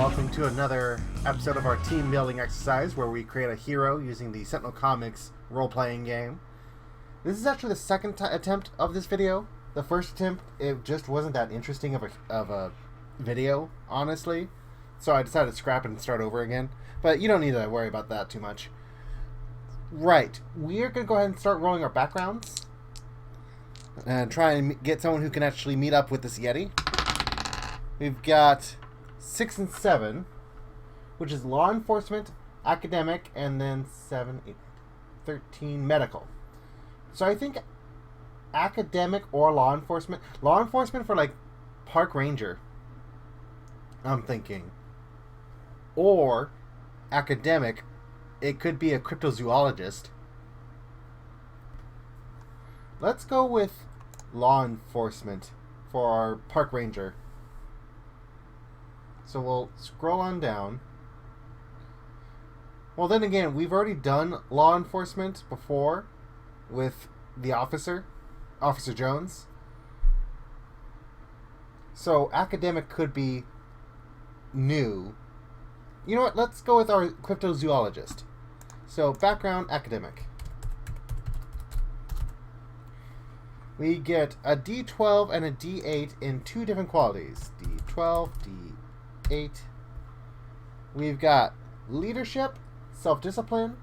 welcome to another episode of our team building exercise where we create a hero using the Sentinel Comics role-playing game. This is actually the second attempt of this video. The first attempt, it just wasn't that interesting of a video, honestly. So I decided to scrap it and start over again. But you don't need to worry about that too much. Right, we are going to go ahead and start rolling our backgrounds. And try and get someone who can actually meet up with this Yeti. We've got 6 and 7, which is law enforcement, academic, and then 7, 8, 13, medical. So I think academic or law enforcement for like park ranger, I'm thinking. Or academic, it could be a cryptozoologist. Let's go with law enforcement for our park ranger. So we'll scroll on down. Well, then again, we've already done law enforcement before with the Officer Jones. So academic could be new. You know what? Let's go with our cryptozoologist. So background, academic. We get a D12 and a D8 in 2 different qualities. D12, D8. We've got leadership, self-discipline,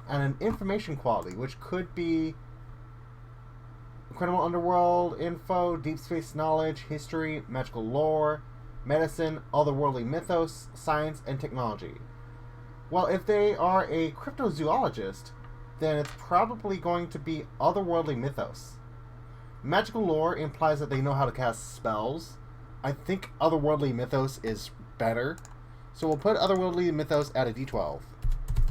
and an information quality, which could be incredible underworld info, deep space knowledge, history, magical lore, medicine, otherworldly mythos, science, and technology. Well, if they are a cryptozoologist, then it's probably going to be otherworldly mythos. Magical lore implies that they know how to cast spells. I think otherworldly mythos is better. So we'll put otherworldly mythos at a D12.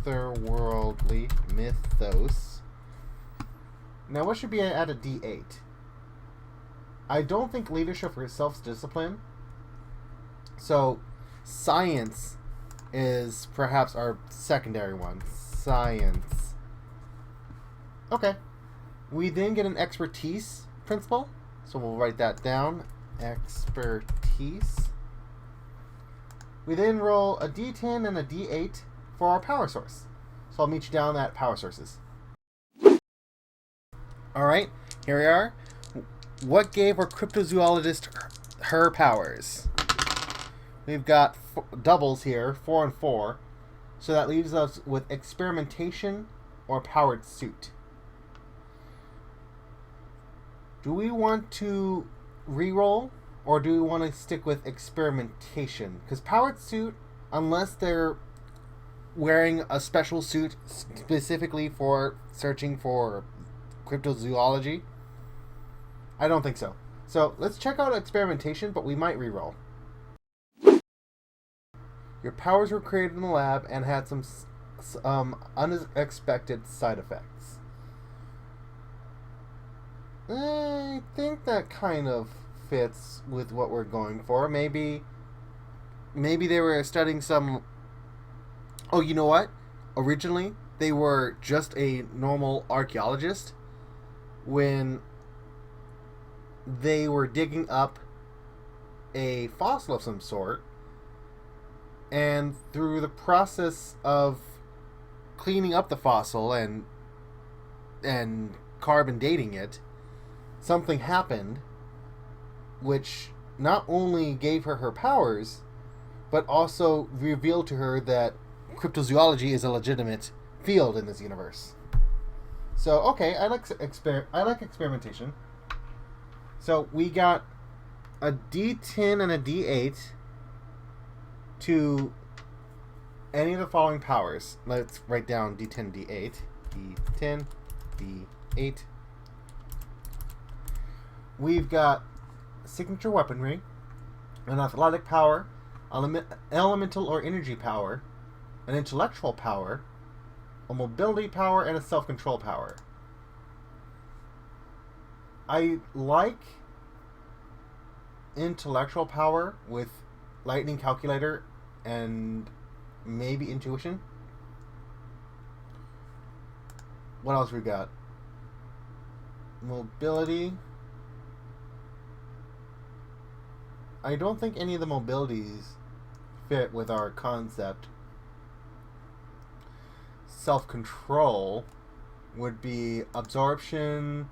Otherworldly mythos. Now what should be at a D8? I don't think leadership or self-discipline. So science is perhaps our secondary one. Science. Okay. We then get an expertise principle. So we'll write that down. Expertise. We then roll a D10 and a D8 for our power source. So I'll meet you down at power sources. Alright, here we are. What gave our cryptozoologist her powers? We've got doubles here, 4 and 4. So that leaves us with experimentation or powered suit. Do we want to reroll, or do we want to stick with experimentation? Because powered suit, unless they're wearing a special suit specifically for searching for cryptozoology, I don't think so. So let's check out experimentation, but we might reroll. Your powers were created in the lab and had some unexpected side effects. I think that kind of fits with what we're going for. Maybe they were studying some... Oh, you know what? Originally, they were just a normal archaeologist when they were digging up a fossil of some sort, and through the process of cleaning up the fossil and carbon dating it, something happened which not only gave her powers, but also revealed to her that cryptozoology is a legitimate field in this universe. So, okay, I like experimentation. So we got a D10 and a D8 to any of the following powers. Let's write down D10, D8. D10, D8. We've got signature weaponry, an athletic power, elemental or energy power, an intellectual power, a mobility power, and a self-control power. I like intellectual power with lightning calculator and maybe intuition. What else we got? Mobility. I don't think any of the mobilities fit with our concept. Self-control would be absorption,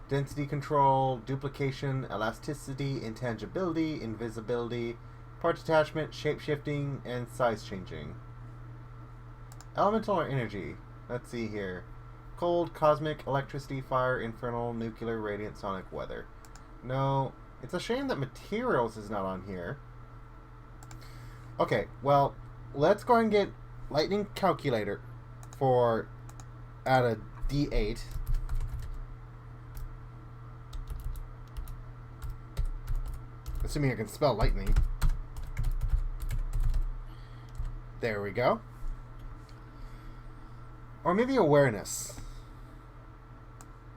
density control, duplication, elasticity, intangibility, invisibility, part detachment, shape-shifting, and size changing. Elemental or energy? Let's see here. Cold, cosmic, electricity, fire, infernal, nuclear, radiant, sonic, weather. No, it's a shame that materials is not on here. Okay, well, let's go and get lightning calculator for add a D8. Assuming I can spell lightning. There we go. Or maybe awareness.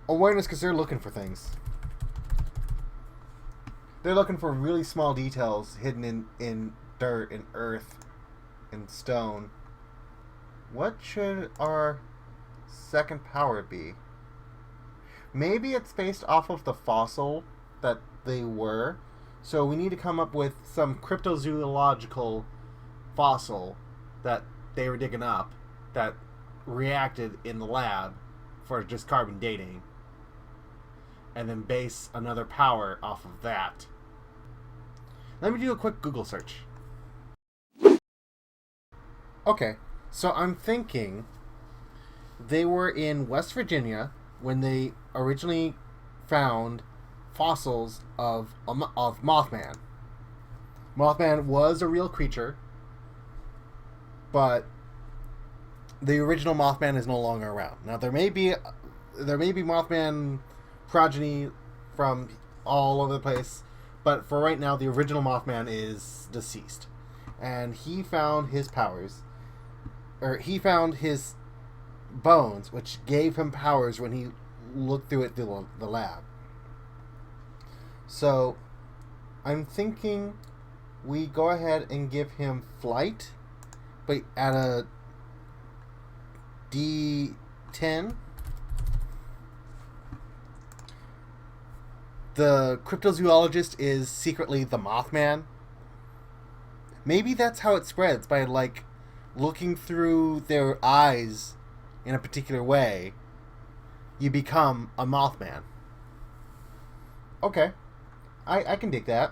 Awareness because they're looking for things. They're looking for really small details hidden in dirt and earth and stone. What should our second power be? Maybe it's based off of the fossil that they were. So we need to come up with some cryptozoological fossil that they were digging up that reacted in the lab for just carbon dating, and then base another power off of that. Let me do a quick Google search. Okay, so I'm thinking they were in West Virginia when they originally found fossils of Mothman. Mothman was a real creature, but the original Mothman is no longer around. Now there may be Mothman progeny from all over the place, but for right now the original Mothman is deceased. And he found his powers, or he found his bones, which gave him powers when he looked through it through the lab. So I'm thinking we go ahead and give him flight, but at a D10. The cryptozoologist is secretly the Mothman. Maybe that's how it spreads, by like looking through their eyes in a particular way. You become a Mothman. Okay. I can dig that.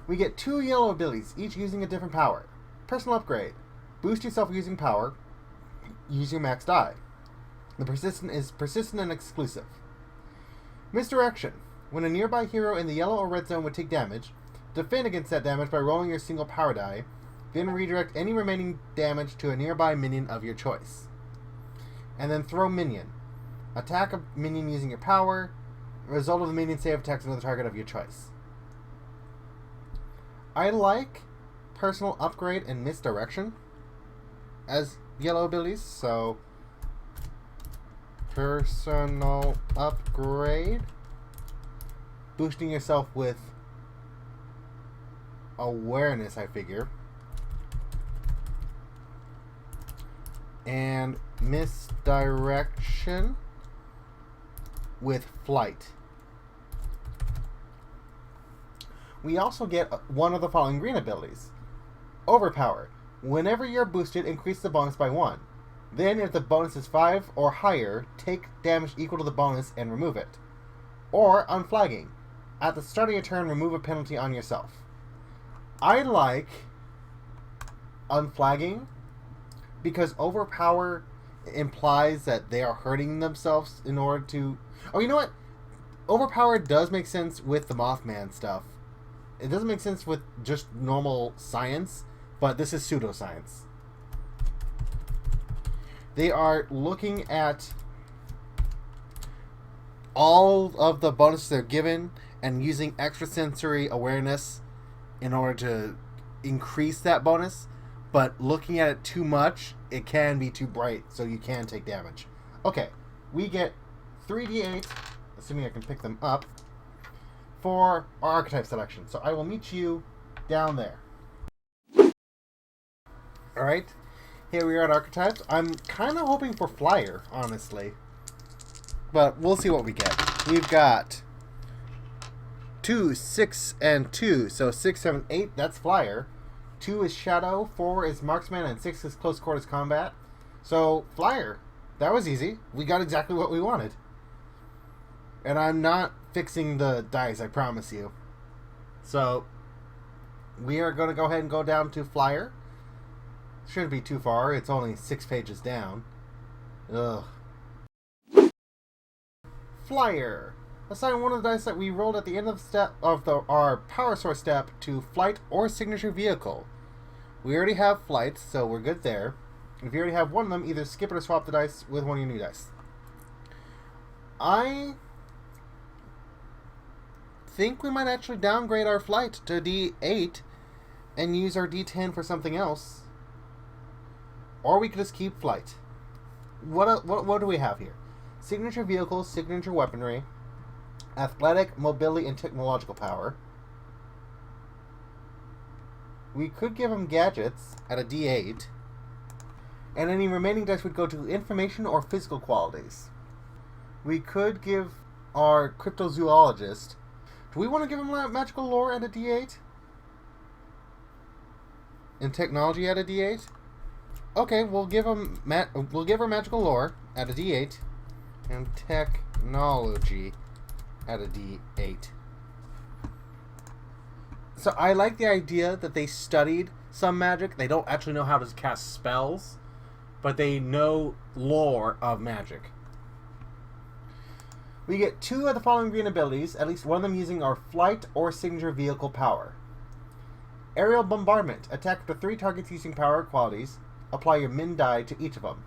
We get 2 yellow abilities, each using a different power. Personal upgrade. Boost yourself using power. Use your max die. The persistent is persistent and exclusive. Misdirection. When a nearby hero in the yellow or red zone would take damage, defend against that damage by rolling your single power die, then redirect any remaining damage to a nearby minion of your choice. And then throw minion. Attack a minion using your power. Result of the minion save attacks another target of your choice. I like personal upgrade and misdirection as yellow abilities, so personal upgrade, boosting yourself with awareness, I figure, and misdirection with flight. We also get one of the following green abilities. Overpower. Whenever you're boosted, increase the bonus by 1. Then, if the bonus is 5 or higher, take damage equal to the bonus and remove it. Or unflagging. At the start of your turn, remove a penalty on yourself. I like unflagging because overpower implies that they are hurting themselves in order to... Oh, you know what? Overpower does make sense with the Mothman stuff. It doesn't make sense with just normal science, but this is pseudoscience. They are looking at all of the bonuses they're given and using extrasensory awareness in order to increase that bonus, but looking at it too much, it can be too bright, so you can take damage. Okay, we get 3d8, assuming I can pick them up, for our archetype selection. So I will meet you down there. Alright, here we are at archetypes. I'm kind of hoping for flyer, honestly. But we'll see what we get. We've got 2, 6, and 2. So 6, 7, 8, that's Flyer. 2 is Shadow, 4 is Marksman, and 6 is Close Quarters Combat. So, Flyer. That was easy. We got exactly what we wanted. And I'm not fixing the dice, I promise you. So, we are going to go ahead and go down to Flyer. Shouldn't be too far. It's only 6 pages down. Ugh. Flyer. Assign one of the dice that we rolled at the end of the step of our power source step to flight or signature vehicle. We already have flight, so we're good there. If you already have one of them, either skip it or swap the dice with one of your new dice. I think we might actually downgrade our flight to D8 and use our D10 for something else. Or we could just keep flight. What do we have here? Signature vehicles, signature weaponry, athletic, mobility, and technological power. We could give them gadgets at a D8. And any remaining dice would go to information or physical qualities. We could give our cryptozoologist... Do we want to give him magical lore at a D8? And technology at a D8? Okay, we'll give him we'll give her magical lore at a D8 and technology at a D8. So I like the idea that they studied some magic. They don't actually know how to cast spells, but they know lore of magic. We get 2 of the following green abilities, at least one of them using our flight or signature vehicle power. Aerial bombardment. Attack up to 3 targets using power qualities. Apply your min die to each of them.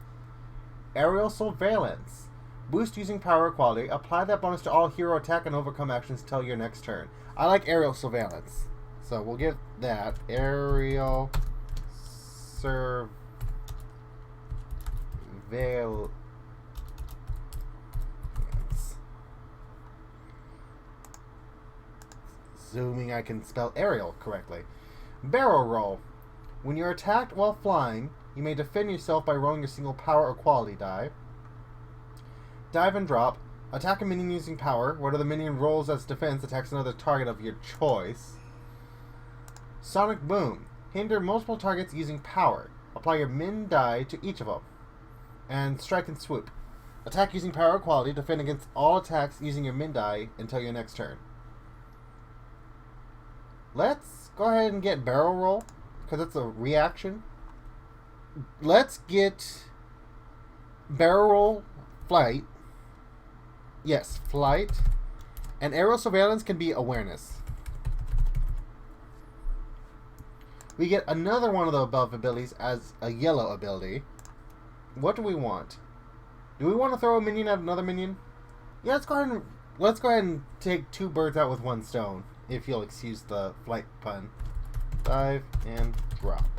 Aerial surveillance. Boost using power quality. Apply that bonus to all hero attack and overcome actions till your next turn. I like aerial surveillance, so we'll give that. Aerial surveillance. Assuming I can spell aerial correctly. Barrel roll. When you're attacked while flying, you may defend yourself by rolling your single power or quality die. Dive and drop. Attack a minion using power. Whether the minion rolls as defense, attacks another target of your choice. Sonic boom. Hinder multiple targets using power. Apply your min die to each of them. And strike and swoop. Attack using power or quality. Defend against all attacks using your min die until your next turn. Let's go ahead and get barrel roll, because it's a reaction. Let's get barrel roll, flight. Yes, flight. And aerial surveillance can be awareness. We get another one of the above abilities as a yellow ability. What do we want? Do we want to throw a minion at another minion? Yeah, let's go ahead and take 2 birds out with 1 stone, if you'll excuse the flight pun. Dive and drop.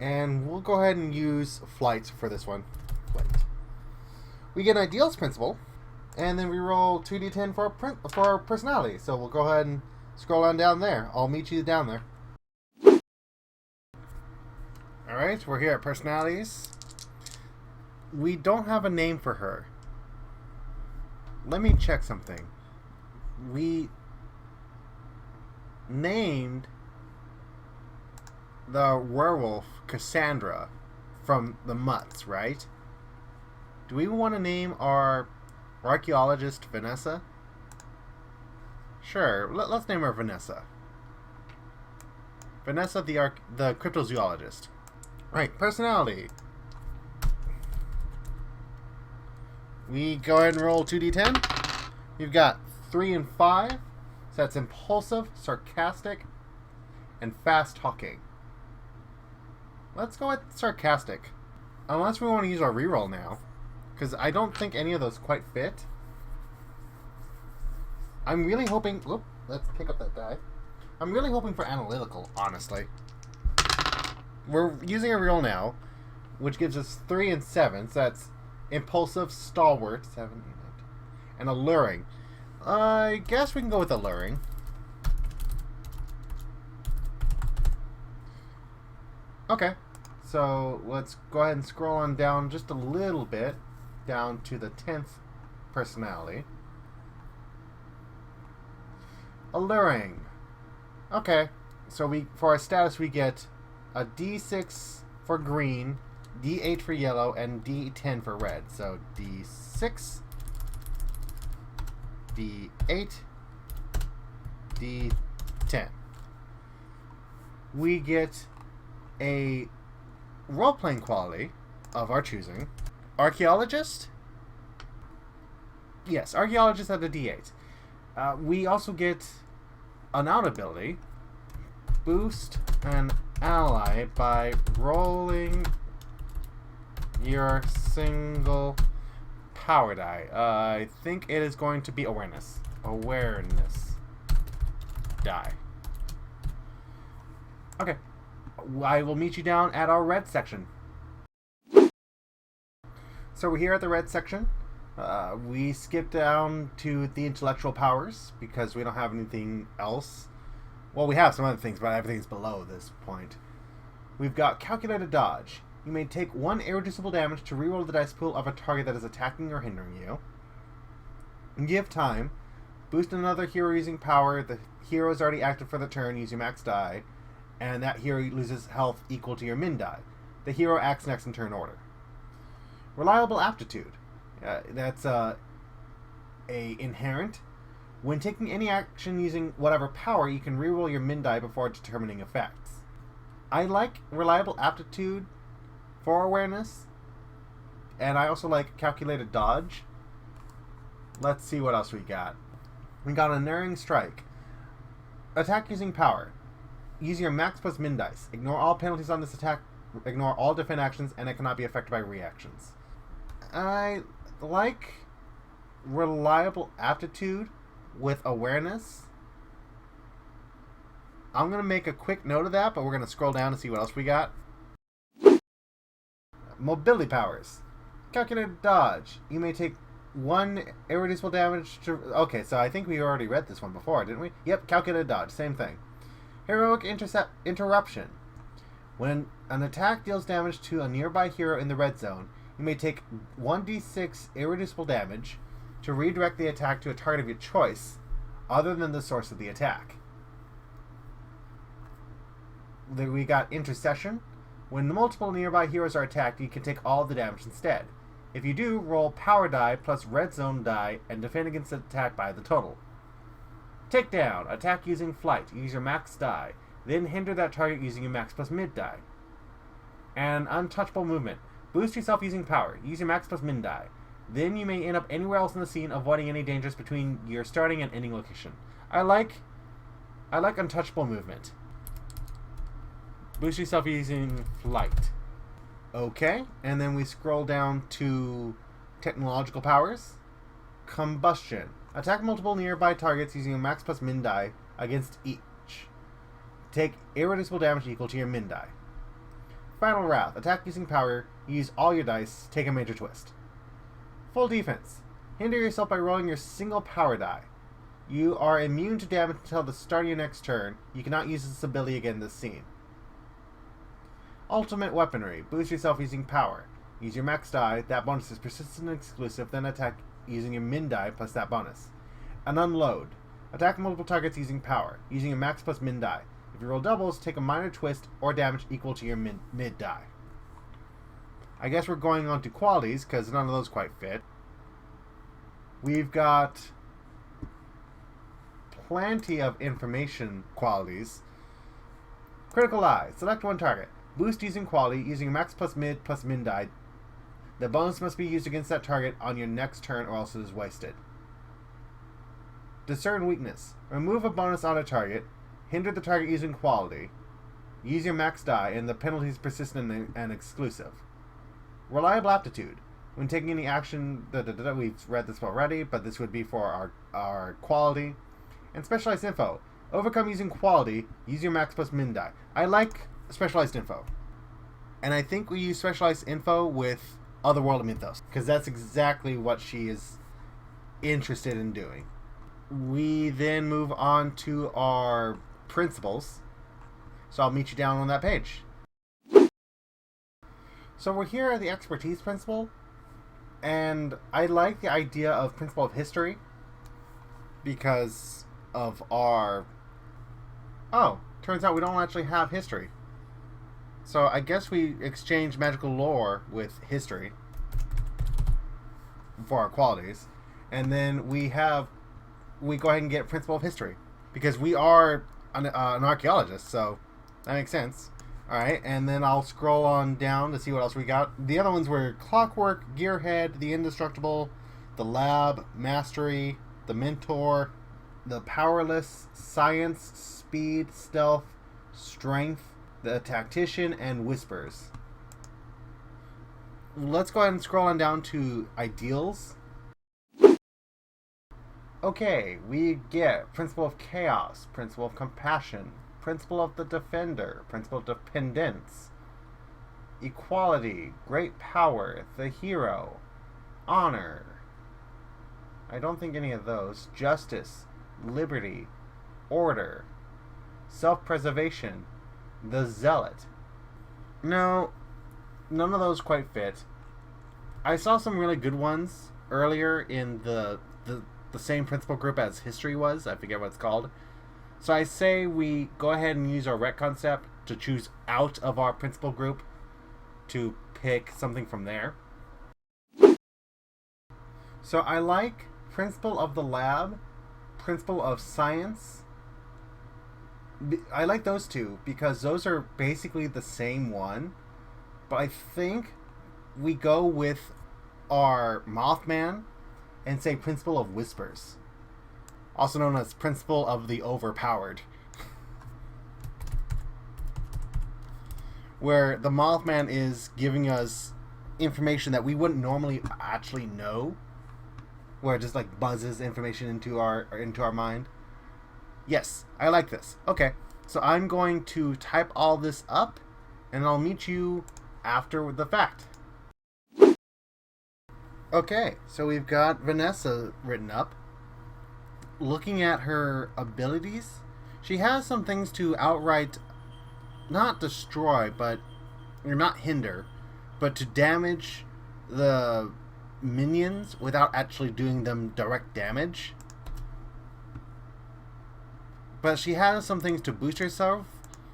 And we'll go ahead and use flight for this one. Flight. We get an ideals principle, and then we roll 2d10 for our personality. So we'll go ahead and scroll on down there. I'll meet you down there. Alright, we're here at personalities. We don't have a name for her. Let me check something. We named the werewolf Cassandra from the Mutts, right? Do we want to name our archaeologist Vanessa? Sure, let's name her Vanessa. Vanessa the cryptozoologist. Right, personality. We go ahead and roll 2d10. We've got 3 and 5. So that's impulsive, sarcastic, and fast talking. Let's go with sarcastic. Unless we want to use our reroll now. Because I don't think any of those quite fit. I'm really hoping... Whoop, let's pick up that die. I'm really hoping for analytical, honestly. We're using a reroll now, which gives us 3 and 7. So that's impulsive, stalwart, 7, 8, and alluring. I guess we can go with alluring. Okay, so let's go ahead and scroll on down just a little bit, down to the 10th personality. Alluring. Okay, so for our status we get a D6 for green, D8 for yellow, and D10 for red. So D6, D8, D10. We get a role-playing quality of our choosing. Archaeologist? Yes, Archaeologist at a D8. We also get an out ability. Boost an ally by rolling your single power die. I think it is going to be awareness. Awareness die. Okay. I will meet you down at our red section. So we're here at the red section. We skip down to the intellectual powers because we don't have anything else. Well, we have some other things, but everything's below this point. We've got calculated dodge. You may take 1 irreducible damage to reroll the dice pool of a target that is attacking or hindering you. Give time. Boost another hero using power. The hero is already active for the turn. Use your max die. And that hero loses health equal to your min die. The hero acts next in turn order. Reliable aptitude. That's a inherent. When taking any action using whatever power, you can reroll your min die before determining effects. I like reliable aptitude for awareness, and I also like calculated dodge. Let's see what else we got. We got Unerring Strike. Attack using power. Use your max plus min dice. Ignore all penalties on this attack. Ignore all defend actions, and it cannot be affected by reactions. I like reliable aptitude with awareness. I'm going to make a quick note of that, but we're going to scroll down to see what else we got. Mobility powers. Calculated dodge. You may take 1 irreducible damage to... Okay, so I think we already read this one before, didn't we? Yep, calculated dodge. Same thing. Heroic interruption. When an attack deals damage to a nearby hero in the red zone, you may take 1d6 irreducible damage to redirect the attack to a target of your choice, other than the source of the attack. Then we got Intercession. When multiple nearby heroes are attacked, you can take all the damage instead. If you do, roll power die plus red zone die and defend against the attack by the total. Takedown. Attack using flight. Use your max die. Then hinder that target using your max plus mid die. And Untouchable movement. Boost yourself using power. Use your max plus min die. Then you may end up anywhere else in the scene, avoiding any dangers between your starting and ending location. I like Untouchable movement. Boost yourself using flight. Okay, and then we scroll down to technological powers. Combustion. Attack multiple nearby targets using a max plus min die against each. Take irreducible damage equal to your min die. Final Wrath. Attack using power. Use all your dice. Take a major twist. Full defense. Hinder yourself by rolling your single power die. You are immune to damage until the start of your next turn. You cannot use this ability again this scene. Ultimate weaponry. Boost yourself using power. Use your max die. That bonus is persistent and exclusive. Then attack using your min die plus that bonus. An unload. Attack multiple targets using power. Using your max plus min die. If you roll doubles, take a minor twist or damage equal to your mid die. I guess we're going on to qualities because none of those quite fit. We've got plenty of information qualities. Critical Eye. Select one target. Boost using quality, using max plus min die. The bonus must be used against that target on your next turn or else it is wasted. Discern Weakness. Remove a bonus on a target. Hinder the target using quality. Use your max die, and the penalty is persistent and exclusive. Reliable Aptitude. When taking any action, we've read this already, but this would be for our quality. And Specialized Info. Overcome using quality. Use your max plus min die. I like Specialized Info. And I think we use Specialized Info with Otherworld Mythos, because that's exactly what she is interested in doing. We then move on to our principles. So I'll meet you down on that page. So we're here at the expertise principle. And I like the idea of principle of history because of our... Oh, turns out we don't actually have history. So I guess we exchange magical lore with history for our qualities. And then we go ahead and get principle of history. Because we are an archaeologist, so that makes sense. Alright, and then I'll scroll on down to see what else we got. The other ones were Clockwork, Gearhead, the Indestructible, the Lab, Mastery, the Mentor, the Powerless, Science, Speed, Stealth, Strength, the Tactician, and Whispers. Let's go ahead and scroll on down to Ideals. Okay, we get Principle of Chaos, Principle of Compassion, Principle of the Defender, Principle of Dependence, Equality, Great Power, the Hero, Honor. I don't think any of those. Justice, Liberty, Order, Self-Preservation, the Zealot. No, none of those quite fit. I saw some really good ones earlier in the same principle group as history was. I forget what it's called. So I say we go ahead and use our retcon step to choose out of our principle group to pick something from there. So I like Principle of the Lab, Principle of Science. I like those two because those are basically the same one. But I think we go with our Mothman and say Principle of Whispers, also known as Principle of the Overpowered, where the Mothman is giving us information that we wouldn't normally actually know, where it just like buzzes information into our mind. Yes, I like this. Okay, so I'm going to type all this up, and I'll meet you after the fact. Okay, so we've got Vanessa written up. Looking at her abilities, she has some things to outright not destroy, or not hinder, but to damage the minions without actually doing them direct damage. But she has some things to boost herself,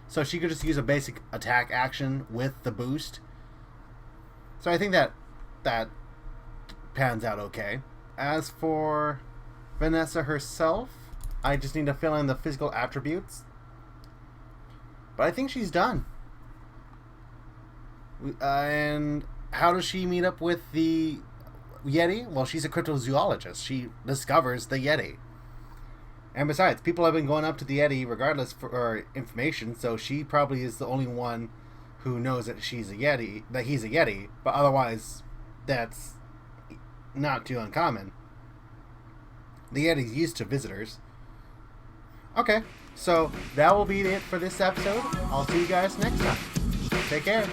so she could just use a basic attack action with the boost. So I think that pans out okay. As for Vanessa herself, I just need to fill in the physical attributes. But I think she's done. And how does she meet up with the Yeti? Well, she's a cryptozoologist. She discovers the Yeti. And besides, people have been going up to the Yeti regardless for information, so she probably is the only one who knows that he's a Yeti, but otherwise that's not too uncommon. The Yeti's used to visitors. Okay, so that will be it for this episode. I'll see you guys next time. Take care.